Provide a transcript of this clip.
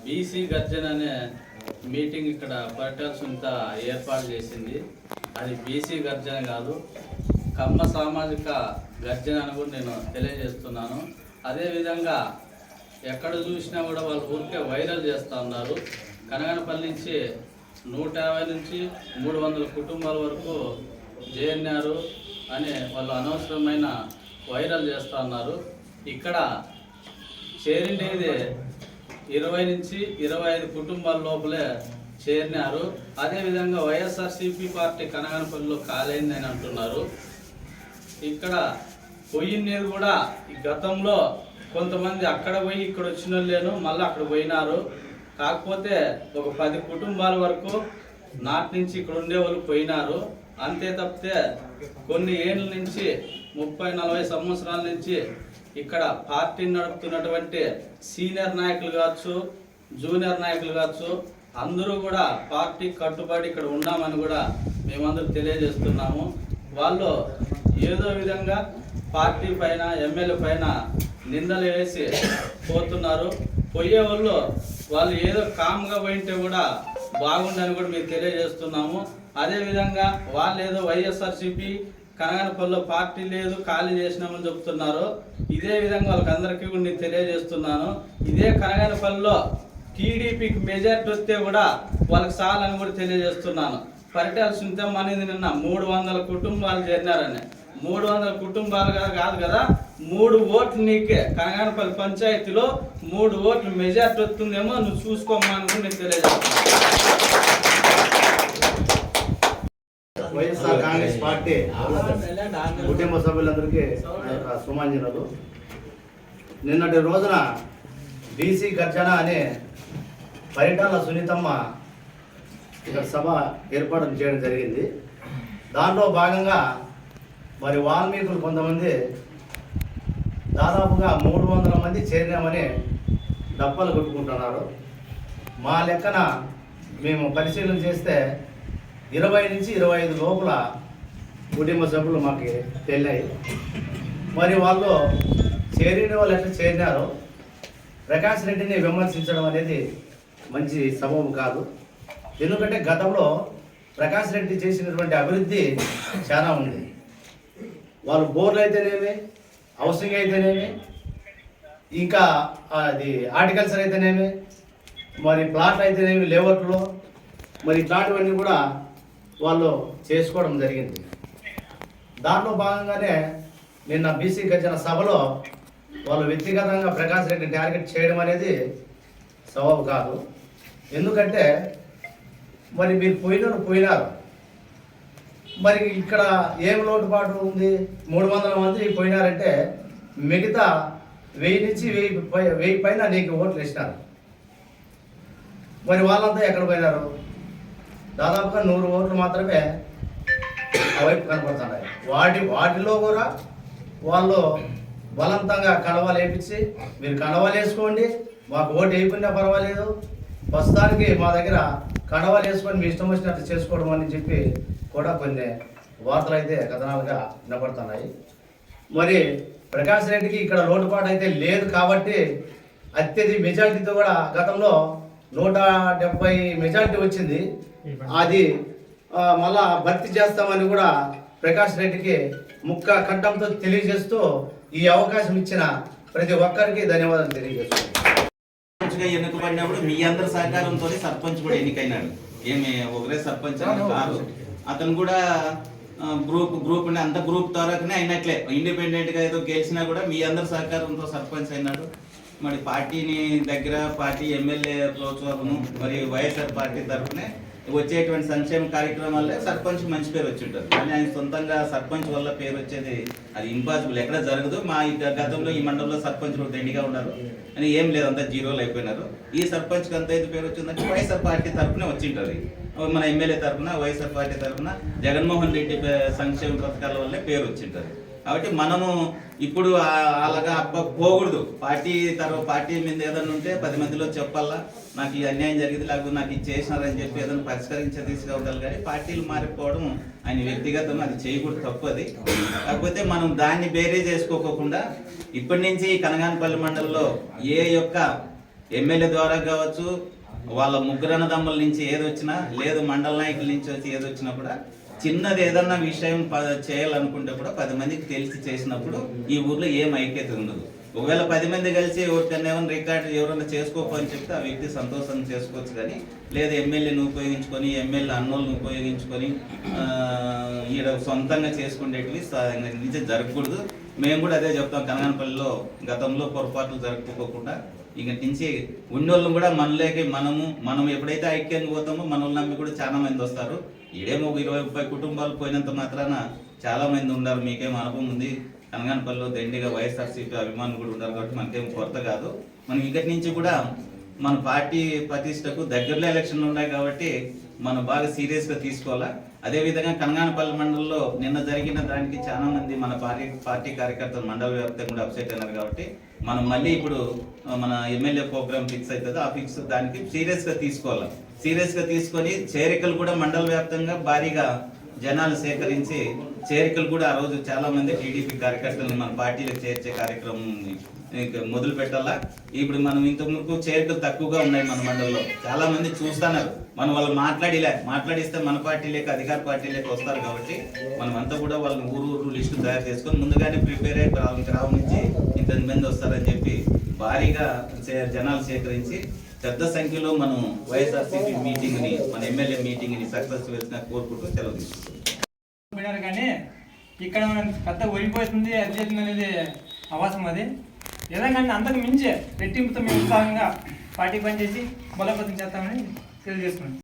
BC గర్జన అనే meeting ఇక్కడ పరిటాల సునీత ఏర్పాటు చేసింది. అది బీసీ గర్జన కాదు, కమ్మ సామాజిక గర్జన అని కూడా నేను తెలియజేస్తున్నాను. అదేవిధంగా ఎక్కడ చూసినా కూడా వాళ్ళు ఊరికే వైరల్ చేస్తూ ఉన్నారు. కనగనపల్లి నుంచి 150 నుంచి 300 కుటుంబాల వరకు చేరినారు అని వాళ్ళు అనవసరమైన వైరల్ చేస్తూ ఉన్నారు. ఇక్కడ చేరిండేది 20 నుంచి 25 కుటుంబాల లోపలే చేరినారు. అదేవిధంగా వైఎస్ఆర్సీపీ పార్టీ కనగనపల్లిలో కాలైందని అంటున్నారు. ఇక్కడ పోయినది కూడా ఈ గతంలో కొంతమంది అక్కడ పోయి ఇక్కడ వచ్చిన వాళ్ళేను మళ్ళీ అక్కడ పోయినారు. కాకపోతే ఒక 10 కుటుంబాల వరకు నాటి నుంచి ఇక్కడ ఉండేవాళ్ళు పోయినారు. అంతే తప్పితే కొన్ని ఏళ్ళ నుంచి 30-40 సంవత్సరాల నుంచి ఇక్కడ పార్టీని నడుపుతున్నటువంటి సీనియర్ నాయకులు కావచ్చు, జూనియర్ నాయకులు కావచ్చు, అందరూ కూడా పార్టీ కట్టుబడి ఇక్కడ ఉన్నామని కూడా మేమందరూ తెలియజేస్తున్నాము. వాళ్ళు ఏదో విధంగా పార్టీ పైన ఎమ్మెల్యే పైన నిందలు వేసి పోతున్నారు. పోయే వాళ్ళు ఏదో కామ్గా పోయింటే కూడా బాగుండని కూడా మేము తెలియజేస్తున్నాము. అదేవిధంగా వాళ్ళు ఏదో వైఎస్ఆర్సీపీ కనగనపల్లిలో పార్టీ లేదు ఖాళీ చేసినామని చెప్తున్నారు. ఇదే విధంగా వాళ్ళకందరికీ కూడా నేను తెలియజేస్తున్నాను. ఇదే కనగనపల్లిలో టీడీపీకి మెజార్టీ వస్తే కూడా వాళ్ళకి చాలని కూడా తెలియజేస్తున్నాను. పరిటాల సునీతమ్మ అనేది నిన్న 300 కుటుంబాలు చేరినారని. 300 కుటుంబాలు కాదు కదా, 3 ఓట్లు నీకే కనగనపల్లి పంచాయతీలో 3 ఓట్లు మెజార్టీ వస్తుందేమో నువ్వు చూసుకోమని కూడా నేను తెలియజేస్తున్నాను. వైఎస్ఆర్ కాంగ్రెస్ పార్టీ కుటుంబ సభ్యులందరికీ సుమాంజనులు. నిన్నటి రోజున బీసీ గర్జన అనే పరిటాల సునీతమ్మ ఇక్కడ సభ ఏర్పాటు చేయడం జరిగింది. దాంట్లో భాగంగా మరి వాల్మీకులు కొంతమంది దాదాపుగా 300 మంది చేరినామని డప్పలు కొట్టుకుంటున్నారు. మా లెక్కన మేము పరిశీలన చేస్తే 20 నుంచి 25 లోపల కుటుంబ సభ్యులు మాకు తెలియాయి. మరి వాళ్ళు చేరిన వాళ్ళు ఎట్లా చేరినారో ప్రకాష్ రెడ్డిని విమర్శించడం అనేది మంచి సబబు కాదు. ఎందుకంటే గతంలో ప్రకాష్ రెడ్డి చేసినటువంటి అభివృద్ధి చాలా ఉంది. వాళ్ళు బోర్లు అయితేనేమి, హౌసింగ్ అయితేనేమి, ఇంకా అది హార్టికల్చర్ అయితేనేమి, మరి ప్లాట్లు అయితేనేమి, లేఅవుట్లో మరి ఇట్లాంటివన్నీ కూడా వాళ్ళు చేసుకోవడం జరిగింది. దాంట్లో భాగంగానే నిన్న బీసీ గర్జన సభలో వాళ్ళు వ్యక్తిగతంగా ప్రకాష్ రెడ్డిని టార్గెట్ చేయడం అనేది సబబు కాదు. ఎందుకంటే మరి మీరు పోయినారు, మరి ఇక్కడ ఏం లోటుపాటు ఉంది? 300 మంది పోయినారంటే మిగతా 1000 నుంచి 1000 పైన నీకు ఓట్లు వేసినారు. మరి వాళ్ళంతా ఎక్కడ పోయినారు? దాదాపుగా 100 ఓట్లు మాత్రమే అవైపు కనపడుతున్నాయి. వాటిలో కూడా వాళ్ళు బలవంతంగా కడవలు వేయించి మీరు కడవలు వేసుకోండి, మాకు ఓటు వేయకుండా పర్వాలేదు, ప్రస్తుతానికి మా దగ్గర కడవలు వేసుకొని మీ ఇష్టం వచ్చినట్టు చేసుకోవడం అని చెప్పి కూడా కొన్ని వార్తలు అయితే కథనాలుగా వినపడుతున్నాయి. మరి ప్రకాష్ రెడ్డికి ఇక్కడ లోటుపాటు అయితే లేదు కాబట్టి అత్యధిక మెజార్టీతో కూడా గతంలో 170 మెజార్టీ వచ్చింది. అది మళ్ళా భర్తీ చేస్తామని కూడా ప్రకాష్ రెడ్డికి ముక్క కంఠంతో తెలియజేస్తూ ఈ అవకాశం ఇచ్చిన ప్రతి ఒక్కరికి ధన్యవాదాలు తెలియజేస్తున్నాను. ఎన్నుకబడినప్పుడు మీ అందరి సహకారంతో సర్పంచ్ కూడా ఎన్నికైనాడు. ఏమి ఒకరే సర్పంచ్ కాదు, అతను కూడా గ్రూప్ అంత గ్రూప్ ద్వారానే అయినట్లే. ఇండిపెండెంట్ గా ఏదో గెలిచినా కూడా మీ అందరి సహకారంతో సర్పంచ్ అయినాడు. మరి పార్టీని దగ్గర పార్టీ ఎమ్మెల్యే ప్రోత్సాహము మరి వైఎస్ఆర్ పార్టీ తరఫునే వచ్చేటువంటి సంక్షేమ కార్యక్రమాలే సర్పంచ్ మంచి పేరు వచ్చి ఉంటుంది. కానీ ఆయన సొంతంగా సర్పంచ్ వల్ల పేరు వచ్చేది అది ఇంపాసిబుల్, ఎక్కడ జరగదు. మా గతంలో ఈ మండలంలో సర్పంచ్లు దండిగా ఉన్నారు అని ఏం లేదు, అంతా జీరోలు అయిపోయినారు. ఈ సర్పంచ్కి అంత అయితే పేరు వచ్చిందంటే వైఎస్ఆర్ పార్టీ తరఫునే వచ్చింటుంది. మన ఎమ్మెల్యే తరఫున వైఎస్ఆర్ పార్టీ తరఫున జగన్మోహన్ రెడ్డి సంక్షేమ పథకాల వల్లే పేరు వచ్చింటుంది. కాబట్టి మనము ఇప్పుడు అలాగా పోకూడదు. పార్టీ మీద ఏదైనా ఉంటే 10 మందిలో చెప్పాలా, నాకు ఈ అన్యాయం జరిగింది, లేకపోతే నాకు ఇది చేసినారని చెప్పి ఏదైనా పరిష్కరించే దిశగా ఉండాలి. కానీ పార్టీలు మారిపోవడం ఆయన వ్యక్తిగతం, అది చేయకూడదు, తప్పు అది. కాకపోతే మనం దాన్ని బేరే చేసుకోకుండా ఇప్పటి నుంచి కనగానపల్లి మండలంలో ఏ యొక్క ఎమ్మెల్యే ద్వారా కావచ్చు, వాళ్ళ ముగ్గురు అన్నదమ్ముల నుంచి ఏది వచ్చినా, లేదు మండల నాయకుల నుంచి వచ్చి ఏది వచ్చినా కూడా చిన్నది ఏదన్నా విషయం చేయాలనుకుంటే కూడా 10 మందికి తెలిసి చేసినప్పుడు ఈ ఊర్లో ఏం ఐక్యత ఉండదు. ఒకవేళ 10 మంది కలిసి ఎవరికన్నా ఏమైనా రికార్డు ఎవరైనా చేసుకోకపోని చెప్తే ఆ వ్యక్తి సంతోషంగా చేసుకోవచ్చు. కానీ లేదు ఎమ్మెల్యేని ఉపయోగించుకొని, ఎమ్మెల్యే అన్నోళ్ళని ఉపయోగించుకొని ఈడ సొంతంగా చేసుకునేటివి నిజం జరగకూడదు. మేము కూడా అదే చెప్తాం. కనగానపల్లిలో గతంలో పొరపాట్లు జరుపుకోకుండా ఇక నుంచి ఉన్నోళ్ళని కూడా మనం ఎప్పుడైతే ఐక్యంగా పోతామో మనల్ని నమ్మి కూడా చాలా మంది వస్తారు. ఈడేమో 20-30 కుటుంబాలు పోయినంత మాత్రాన చాలా మంది ఉన్నారు. మీకేం అనుభవం ఉంది. కనగానపల్లిలో దండిగా వైఎస్ఆర్సీపీ అభిమానులు కూడా ఉన్నారు కాబట్టి మనకేం కొరత కాదు. మనం ఇక్కడి నుంచి కూడా మన పార్టీ ప్రతిష్టకు దగ్గరలో ఎలక్షన్లు ఉన్నాయి కాబట్టి మనం బాగా సీరియస్గా తీసుకోవాలా. అదేవిధంగా కనగానపల్లి మండలంలో నిన్న జరిగిన దానికి చాలా మంది మన పార్టీ కార్యకర్తలు మండల వ్యాప్తంగా కూడా అప్సెట్ అయినారు కాబట్టి మనం మళ్ళీ ఇప్పుడు మన ఎమ్మెల్యే ప్రోగ్రామ్ ఫిక్స్ అవుతుంది. ఆ ఫిక్స్ దానికి సీరియస్గా తీసుకోవాలి. సీరియస్గా తీసుకొని చేరికలు కూడా మండల వ్యాప్తంగా భారీగా జనాలు సేకరించి చేరికలు కూడా ఆ రోజు చాలా మంది టీడీపీ కార్యకర్తలను మన పార్టీలకు చేర్చే కార్యక్రమం మొదలు పెట్టాలా. ఇప్పుడు మనం ఇంతకుముందు చేరికలు తక్కువగా ఉన్నాయి మన మండలంలో. చాలా మంది చూస్తున్నారు. మనం వాళ్ళు మాట్లాడిస్తే మన పార్టీలోకి అధికార పార్టీలోకి వస్తారు కాబట్టి మనమంతా కూడా వాళ్ళని ఊరు లిస్టు తయారు చేసుకొని ముందుగానే ప్రిపేర్ అయ్యి గ్రామం నుంచి ఇంతమంది వస్తారని చెప్పి భారీగా జనాలు సేకరించి పెద్ద సంఖ్యలో మనం వైఎస్ఆర్సీపీ మీటింగ్ని, మన ఎమ్మెల్యే మీటింగ్ని సక్సెస్ వేసిన కోరుకుంటూ సెలవు తీసుకుంటాం. కానీ ఇక్కడ పెద్ద ఒరిగిపోతుంది అది అనేది అవసరం. అది ఏదైనా అంతకు మించి రెట్టింపుతో మేము ఉత్సాహంగా పార్టీ పనిచేసి బలోపేతం చేస్తామని తెలియజేస్తున్నాం.